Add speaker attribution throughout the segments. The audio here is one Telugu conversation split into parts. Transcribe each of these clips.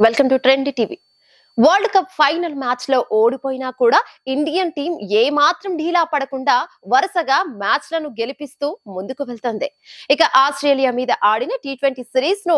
Speaker 1: Welcome to trend TV. World cup final match లో ఓడిపోయినా కూడా ఇండియన్ టీం ఏ మాత్రం ఢీలా పడకుండా వరుసగా మ్యాచ్లను గెలిపిస్తూ ముందుకు వెళ్తుంది. ఇక ఆస్ట్రేలియా మీద ఆడిన టీ20 సిరీస్ ను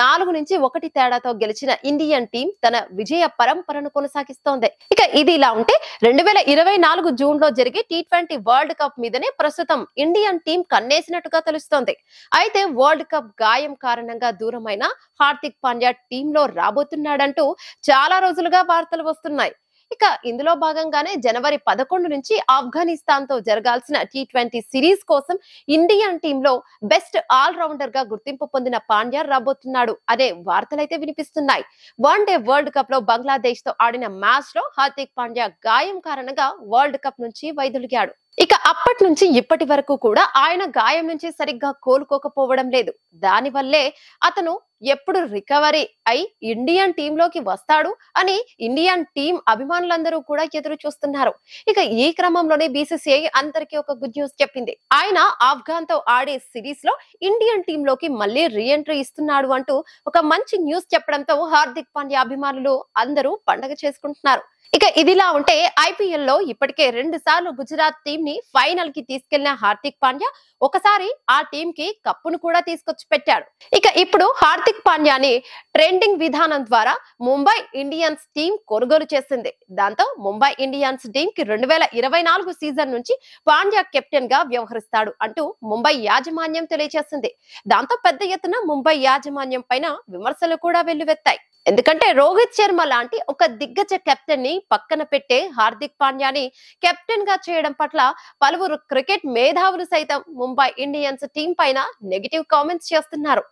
Speaker 1: 4-1 తేడాతో గెలిచిన ఇండియన్ టీం తన విజయ పరంపరను కొనసాగిస్తోంది. ఇక ఇది ఇలా ఉంటే 2024 జూన్ లో జరిగే టీ20 వరల్డ్ కప్ మీదనే ప్రస్తుతం ఇండియన్ టీం కన్నేసినట్టుగా తెలుస్తోంది. అయితే వరల్డ్ కప్ గాయం కారణంగా దూరమైన హార్దిక్ పాండ్యా టీంలో రాబోతున్నాడంటూ చాలా రోజులుగా వార్తలు వస్తున్నాయి. ఇక ఇందులో భాగంగానే జనవరి 11 నుంచి ఆఫ్ఘనిస్తాన్ తో జరగాల్సిన టీ20 సిరీస్ కోసం ఇండియన్ టీంలో బెస్ట్ ఆల్ రౌండర్ గా గుర్తింపు పొందిన పాండ్యా రాబోతున్నాడు అనే వార్తలైతే వినిపిస్తున్నాయి. వన్డే వరల్డ్ కప్ లో బంగ్లాదేశ్ తో ఆడిన మ్యాచ్ లో హార్దిక్ పాండ్యా గాయం కారణంగా వరల్డ్ కప్ నుంచి వైదొలిగాడు. ఇక అప్పటి నుంచి ఇప్పటి వరకు కూడా ఆయన గాయం నుంచి సరిగ్గా కోలుకోకపోవడం లేదు. దానివల్లే అతను ఎప్పుడు రికవరీ అయి ఇండియన్ టీంలోకి వస్తాడు అని ఇండియన్ టీం అభిమానులందరూ కూడా ఎదురు చూస్తున్నారు. ఇక ఈ క్రమంలోనే బీసీసీఐ అందరికీ ఒక గుడ్ న్యూస్ చెప్పింది. ఆయన ఆఫ్ఘాన్ తో ఆడే సిరీస్ లో ఇండియన్ టీంలోకి మళ్ళీ రీ ఎంట్రీ ఇస్తున్నాడు అంటూ ఒక మంచి న్యూస్ చెప్పడంతో హార్దిక్ పాండ్యా అభిమానులు అందరూ పండగ చేసుకుంటున్నారు. ఇక ఇదిలా ఉంటే ఐపీఎల్ లో ఇప్పటికే 2 సార్లు గుజరాత్ టీం ని ఫైనల్ కి తీసుకెళ్లిన హార్దిక్ పాండ్యా ఒకసారి ఆ టీం కి కప్పును కూడా తీసుకొచ్చి పెట్టాడు. ఇక ఇప్పుడు హార్దిక్ పాండ్యాని ట్రెండింగ్ విధానం ద్వారా ముంబై ఇండియన్స్ టీం కొనుగోలు చేసింది. దాంతో ముంబై ఇండియన్స్ టీం కి 2024 సీజన్ నుంచి పాండ్యా కెప్టెన్ గా వ్యవహరిస్తాడు అంటూ ముంబై యాజమాన్యం తెలియజేసింది. దాంతో పెద్ద ఎత్తున ముంబై యాజమాన్యం పైన విమర్శలు కూడా వెల్లువెత్తాయి. ఎందుకంటే రోహిత్ శర్మ లాంటి ఒక దిగ్గజ కెప్టెన్ ని పక్కన పెట్టే హార్దిక్ పాండ్యాని కెప్టెన్ గా చేయడం పట్ల పలువురు క్రికెట్ మేధావులు సైతం ముంబై ఇండియన్స్ టీం పైన నెగిటివ్ కామెంట్స్ చేస్తున్నారు.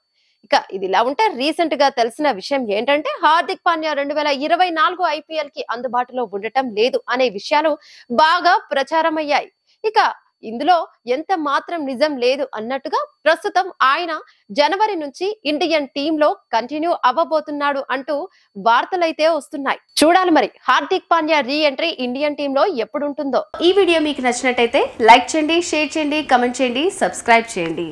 Speaker 1: ఇక ఇదిలా ఉంటే రీసెంట్ గా తెలిసిన విషయం ఏంటంటే హార్దిక్ పాండ్యా 2024 ఐపీఎల్ కి అందుబాటులో ఉండటం లేదు అనే విషయాలు బాగా ప్రచారమయ్యాయి. ఇక ఇందులో ఎంత మాత్రం నిజం లేదు అన్నట్టుగా ప్రస్తుతం ఆయన జనవరి నుంచి ఇండియన్ టీమ్ లో కంటిన్యూ అవ్వబోతున్నాడు అంటూ వార్తలైతే వస్తున్నాయి. చూడాలి మరి Hardik Pandya re entry Indian team లో ఎప్పుడు ఉంటుందో.
Speaker 2: ఈ వీడియో మీకు నచ్చినట్టయితే లైక్ చేయండి, షేర్ చేయండి, కమెంట్ చేయండి, సబ్స్క్రైబ్ చేయండి.